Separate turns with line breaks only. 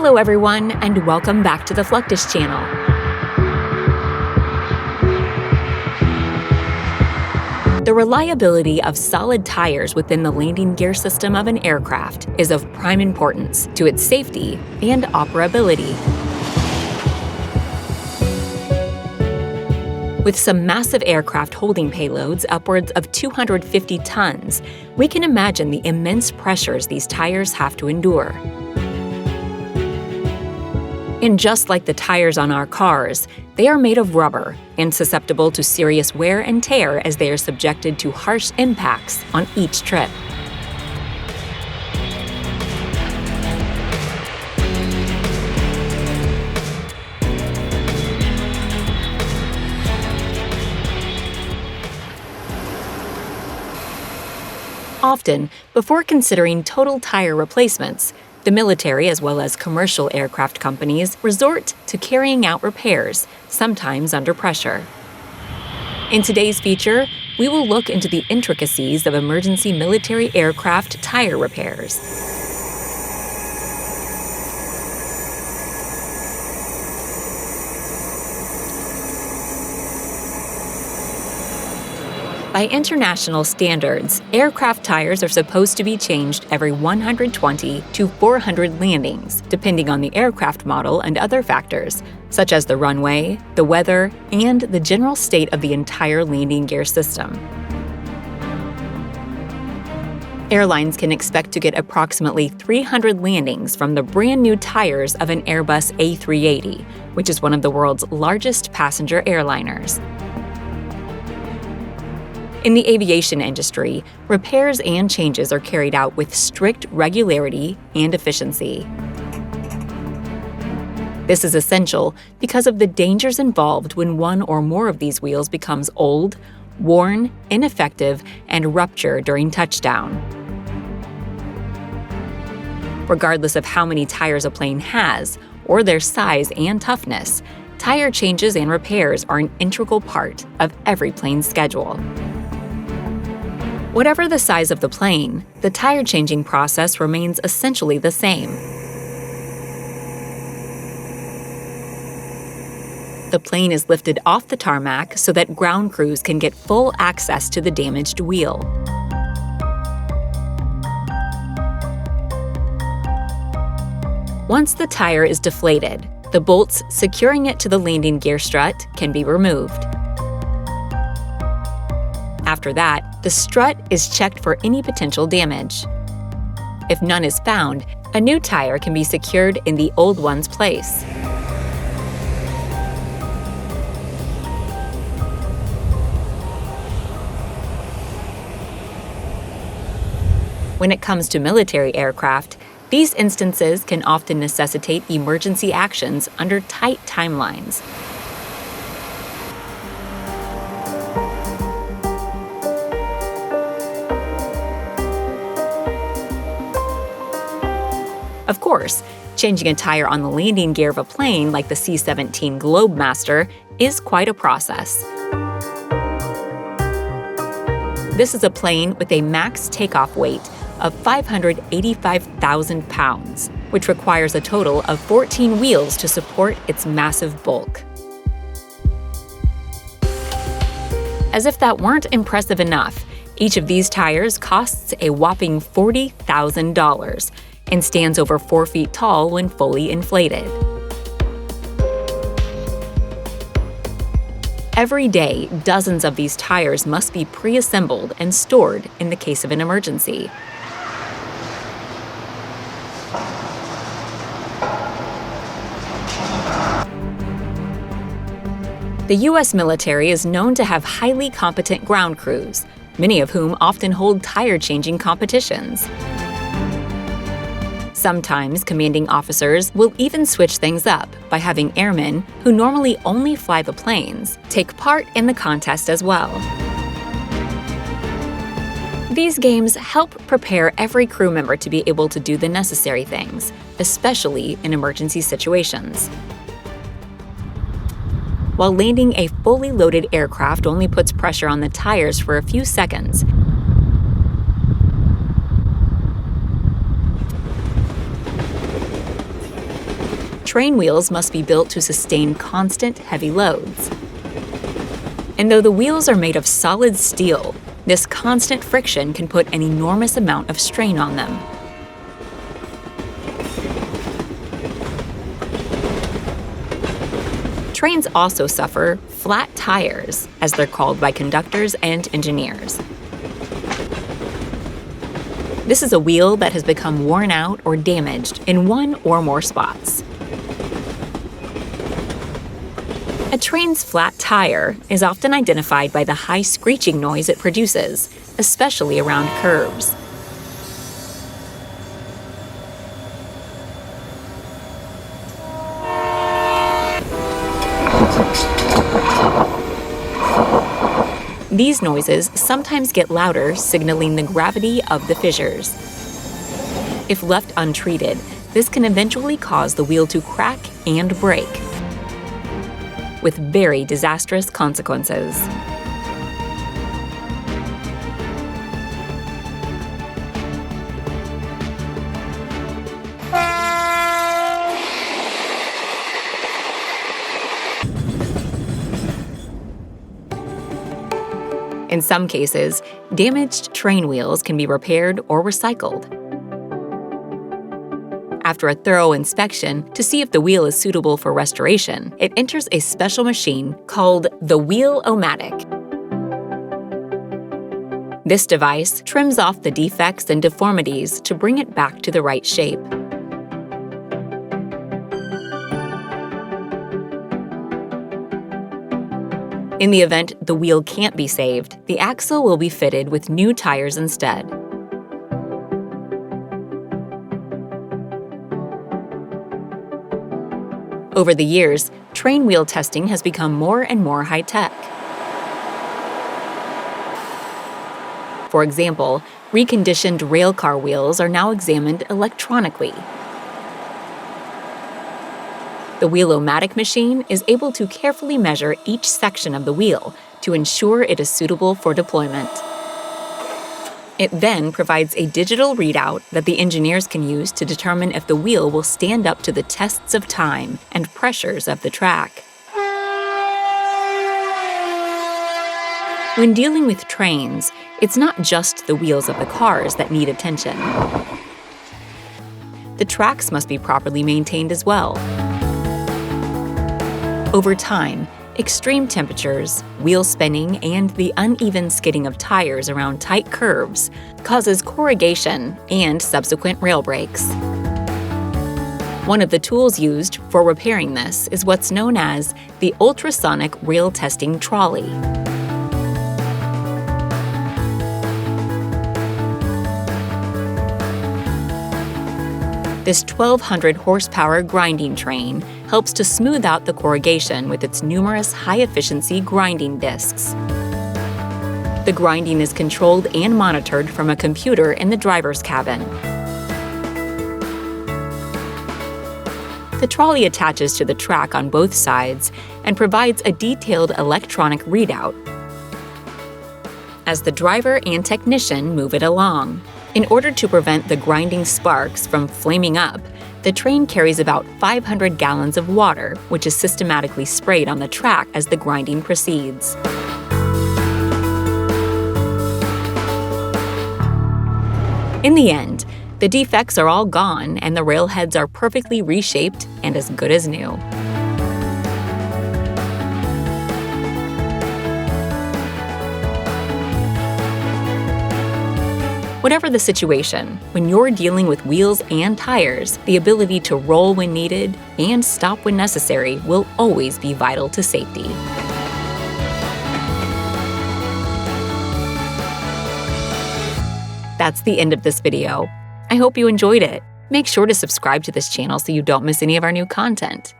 Hello everyone, and welcome back to the Fluctus Channel. The reliability of solid tires within the landing gear system of an aircraft is of prime importance to its safety and operability. With some massive aircraft holding payloads upwards of 250 tons, we can imagine the immense pressures these tires have to endure. And just like the tires on our cars, they are made of rubber and susceptible to serious wear and tear as they are subjected to harsh impacts on each trip. Often, before considering total tire replacements, the military as well as commercial aircraft companies resort to carrying out repairs, sometimes under pressure. In today's feature, we will look into the intricacies of emergency military aircraft tire repairs. By international standards, aircraft tires are supposed to be changed every 120 to 400 landings, depending on the aircraft model and other factors, such as the runway, the weather, and the general state of the entire landing gear system. Airlines can expect to get approximately 300 landings from the brand new tires of an Airbus A380, which is one of the world's largest passenger airliners. In the aviation industry, repairs and changes are carried out with strict regularity and efficiency. This is essential because of the dangers involved when one or more of these wheels becomes old, worn, ineffective, and rupture during touchdown. Regardless of how many tires a plane has, or their size and toughness, tire changes and repairs are an integral part of every plane's schedule. Whatever the size of the plane, the tire changing process remains essentially the same. The plane is lifted off the tarmac so that ground crews can get full access to the damaged wheel. Once the tire is deflated, the bolts securing it to the landing gear strut can be removed. After that, the strut is checked for any potential damage. If none is found, a new tire can be secured in the old one's place. When it comes to military aircraft, these instances can often necessitate emergency actions under tight timelines. Of course, changing a tire on the landing gear of a plane like the C-17 Globemaster is quite a process. This is a plane with a max takeoff weight of 585,000 pounds, which requires a total of 14 wheels to support its massive bulk. As if that weren't impressive enough, each of these tires costs a whopping $40,000 and stands over 4 feet tall when fully inflated. Every day, dozens of these tires must be pre-assembled and stored in the case of an emergency. The U.S. military is known to have highly competent ground crews, many of whom often hold tire-changing competitions. Sometimes commanding officers will even switch things up by having airmen, who normally only fly the planes, take part in the contest as well. These games help prepare every crew member to be able to do the necessary things, especially in emergency situations. While landing a fully loaded aircraft only puts pressure on the tires for a few seconds, Train wheels must be built to sustain constant heavy loads. And though the wheels are made of solid steel, this constant friction can put an enormous amount of strain on them. Trains also suffer flat tires, as they're called by conductors and engineers. This is a wheel that has become worn out or damaged in one or more spots. A train's flat tire is often identified by the high screeching noise it produces, especially around curves. These noises sometimes get louder, signaling the gravity of the fissures. If left untreated, this can eventually cause the wheel to crack and break, with very disastrous consequences. In some cases, damaged train wheels can be repaired or recycled. After a thorough inspection to see if the wheel is suitable for restoration, it enters a special machine called the wheel OMatic. This device trims off the defects and deformities to bring it back to the right shape. In the event the wheel can't be saved, the axle will be fitted with new tires instead. Over the years, train wheel testing has become more and more high-tech. For example, reconditioned railcar wheels are now examined electronically. The wheel OMatic machine is able to carefully measure each section of the wheel to ensure it is suitable for deployment. It then provides a digital readout that the engineers can use to determine if the wheel will stand up to the tests of time and pressures of the track. When dealing with trains, it's not just the wheels of the cars that need attention. The tracks must be properly maintained as well. Over time, extreme temperatures, wheel spinning, and the uneven skidding of tires around tight curves causes corrugation and subsequent rail breaks. One of the tools used for repairing this is what's known as the Ultrasonic rail testing trolley. This 1,200 horsepower grinding train helps to smooth out the corrugation with its numerous high-efficiency grinding discs. The grinding is controlled and monitored from a computer in the driver's cabin. The trolley attaches to the track on both sides and provides a detailed electronic readout as the driver and technician move it along. In order to prevent the grinding sparks from flaming up, the train carries about 500 gallons of water, which is systematically sprayed on the track as the grinding proceeds. In the end, the defects are all gone and the railheads are perfectly reshaped and as good as new. Whatever the situation, when you're dealing with wheels and tires, the ability to roll when needed and stop when necessary will always be vital to safety. That's the end of this video. I hope you enjoyed it. Make sure to subscribe to this channel so you don't miss any of our new content.